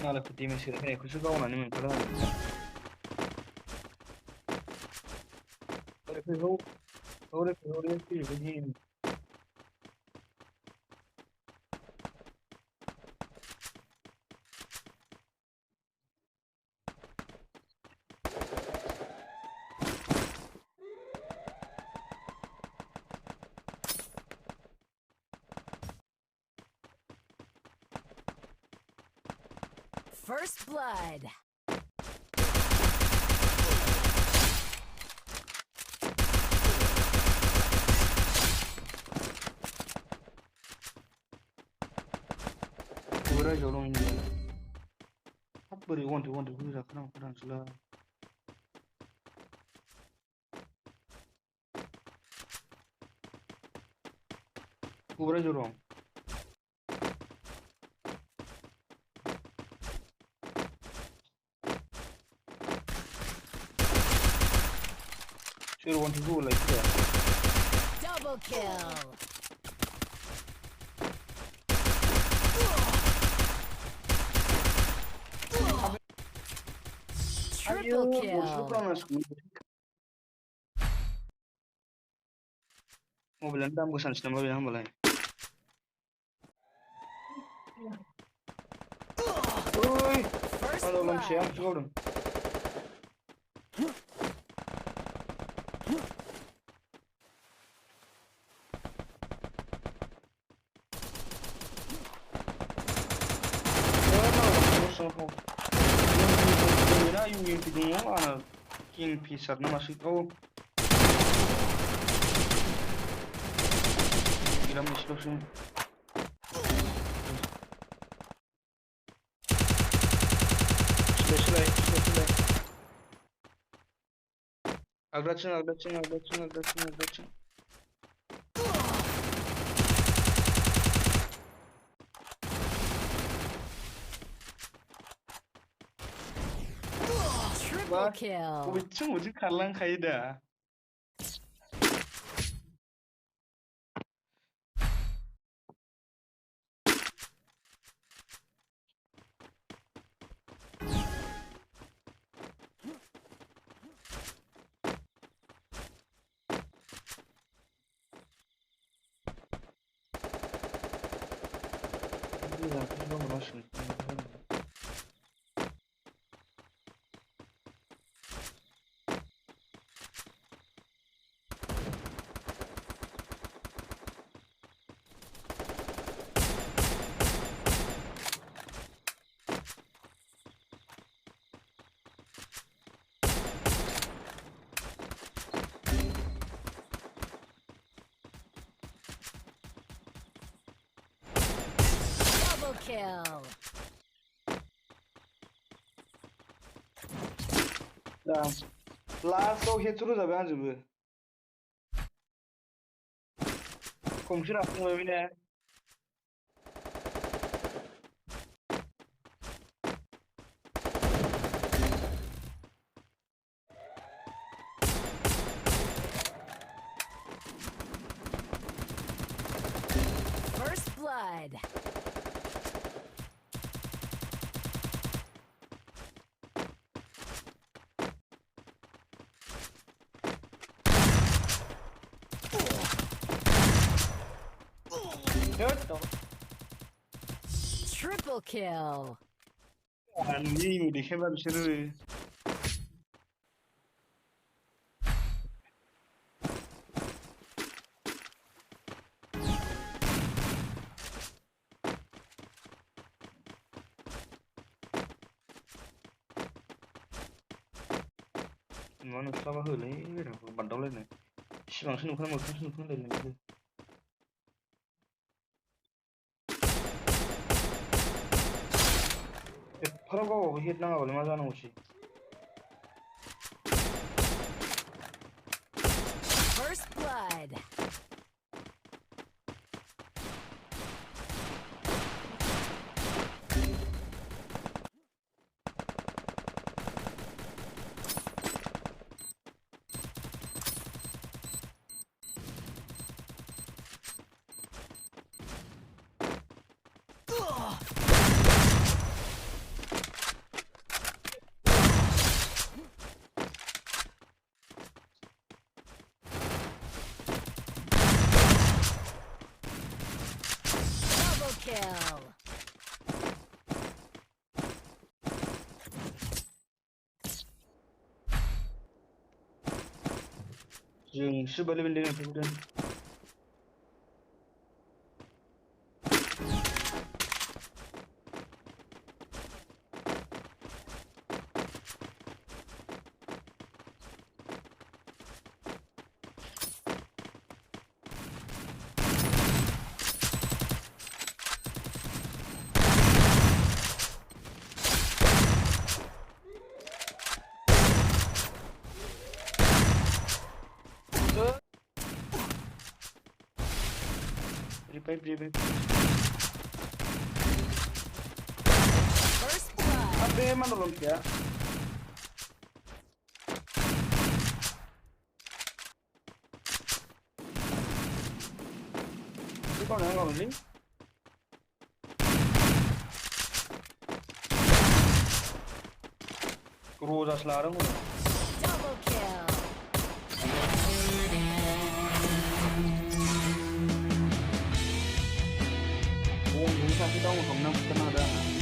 Malah peti mesin ini khusus kau nani mengkala. Orang sih begini. First blood. Orang jolong ini. Apa beri want to kurang salah. Orang jolong. Sure want to go like that. Double kill. Triple kill. Mobil anda ambil sans nama yang boleh. Oi, First kalau belum siap, blood. sudah. Yung tidung mo king pisar na masuk oh gila mislo sih sudah agression Triple kill. Ucung kalang kayak dah. Double kill. Dah, last kau hit terus apa yang coba? Kongsi aku mau ini. First blood. Triple kill. Anjing, dikit baru seru. Mana selama hula ini, bandol ini. Siang sini bukan lagi. Kalau kau hit nang awal mana jangan usi. First blood. Double kill. Dừng sư bơi lên bên đây bên. Revive. First blood. Abe mana belum ya? Itu kau nengok ni? Kerusa selarang pun. Double kill. Oh, ini sakit tahu, kamu nak kena dah.